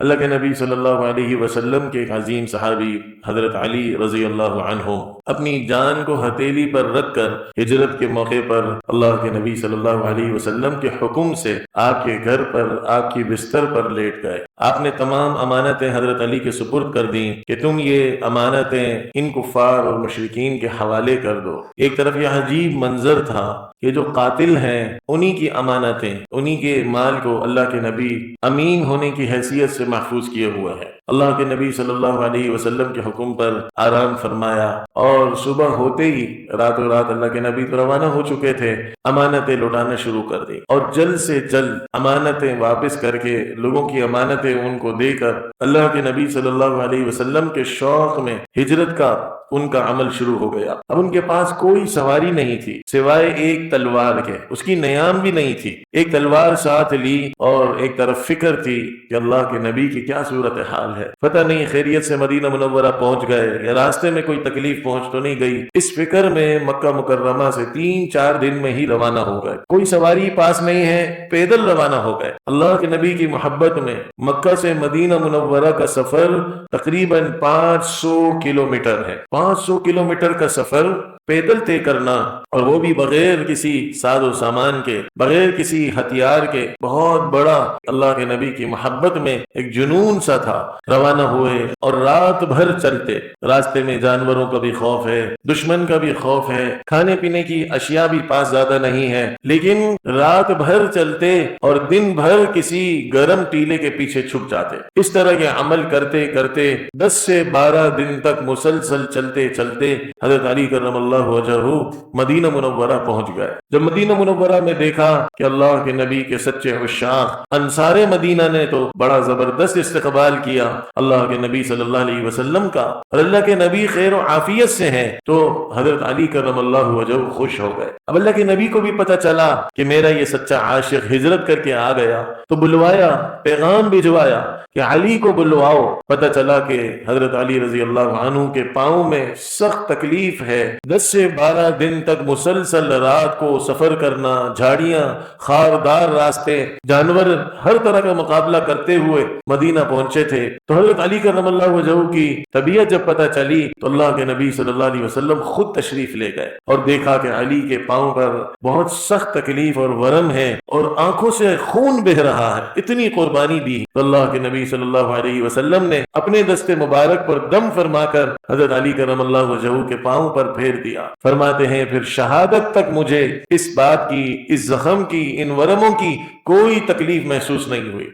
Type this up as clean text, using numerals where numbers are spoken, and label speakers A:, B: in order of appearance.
A: اللہ کے نبی صلی اللہ علیہ وسلم کے ایک عظیم صحابی حضرت علی رضی اللہ عنہ اپنی جان کو ہتھیلی پر رکھ کر ہجرت کے موقع پر اللہ کے نبی صلی اللہ علیہ وسلم کے حکم سے آپ کے گھر پر آپ کی بستر پر لیٹ گئے۔ آپ نے تمام امانتیں حضرت علی کے سپرد کر دیں کہ تم یہ امانتیں ان کفار اور مشرکین کے حوالے کر دو۔ ایک طرف یہ عجیب منظر تھا کہ جو قاتل ہیں انہی کی امانتیں، انہی کے مال کو اللہ کے نبی امین ہونے کی حیثیت سے محفوظ کیے ہوئے ہیں۔ اللہ کے نبی صلی اللہ علیہ وسلم کے حکم پر آرام فرمایا اور صبح ہوتے ہی راتوں رات اللہ کے نبی تو روانہ ہو چکے تھے، امانتیں لوٹانا شروع کر دی اور جلد سے جلد امانتیں واپس کر کے لوگوں کی امانتیں ان کو دے کر اللہ کے نبی صلی اللہ علیہ وسلم کے شوق میں ہجرت کا ان کا عمل شروع ہو گیا۔ اب ان کے پاس کوئی سواری نہیں تھی سوائے ایک تلوار کے، اس کی نیام بھی نہیں تھی، ایک تلوار ساتھ لی اور ایک طرف فکر تھی کہ اللہ کے نبی کی کیا صورتحال ہے، پتہ نہیں خیریت سے مدینہ منورہ پہنچ گئے یا راستے میں کوئی تکلیف پہنچ تو نہیں گئی۔ اس فکر میں مکہ مکرمہ سے 3-4 دن میں ہی روانہ ہو گئے، کوئی سواری پاس نہیں ہے، پیدل روانہ ہو گئے۔ اللہ کے نبی کی محبت میں مکہ سے مدینہ منورہ کا سفر تقریباً 500 کلومیٹر ہے۔ 500 کلومیٹر کا سفر پیدل طے کرنا، اور وہ بھی بغیر کسی ساز و سامان کے، بغیر کسی ہتھیار کے، بہت بڑا اللہ کے نبی کی محبت میں ایک جنون سا تھا۔ روانہ ہوئے اور رات بھر چلتے، راستے میں جانوروں کا بھی خوف ہے، دشمن کا بھی خوف ہے، کھانے پینے کی اشیاء بھی پاس زیادہ نہیں ہے، لیکن رات بھر چلتے اور دن بھر کسی گرم ٹیلے کے پیچھے چھپ جاتے۔ اس طرح کے عمل کرتے کرتے 10 سے 12 دن تک مسلسل چلتے چلتے حضرت علی کرم اللہ وجہہ مدینہ منورہ پہنچ گئے۔ جب مدینہ منورہ میں دیکھا کہ اللہ کے نبی کے سچے عشاق انصار مدینہ نے تو بڑا زبردست استقبال کیا اللہ کے نبی صلی اللہ علیہ وسلم کا، اور اللہ کے نبی خیر و عافیت سے ہیں، تو حضرت علی کرم اللہ وجہہ خوش ہو گئے۔ اب اللہ کے نبی کو بھی پتہ چلا کہ میرا یہ سچا عاشق ہجرت کر کے آ گیا، تو بلوایا، پیغام بھجوایا کہ علی کو بلواؤ۔ پتہ چلا کہ حضرت علی رضی اللہ عنہ کے پاؤں میں سخت تکلیف ہے، 10 سے 12 دن تک مسلسل رات کو سفر کرنا، جھاڑیاں، خاردار راستے، جانور، ہر طرح کا مقابلہ کرتے ہوئے مدینہ پہنچے تھے۔ تو حضرت علی کرم اللہ وجہہ کی طبیعت جب پتہ چلی تو اللہ کے نبی صلی اللہ علیہ وسلم خود تشریف لے گئے اور دیکھا کہ علی کے پاؤں پر بہت سخت تکلیف اور ورم ہے اور آنکھوں سے خون بہہ رہا ہے، اتنی قربانی دی۔ تو اللہ کے نبی صلی اللہ علیہ وسلم نے اپنے دست مبارک پر دم فرما کر حضرت علی کرم اللہ وجہہ کے پاؤں پر پھیر دیا۔ فرماتے ہیں پھر شہادت تک مجھے اس بات کی، اس زخم کی، ان ورموں کی کوئی تکلیف محسوس نہیں ہوئی۔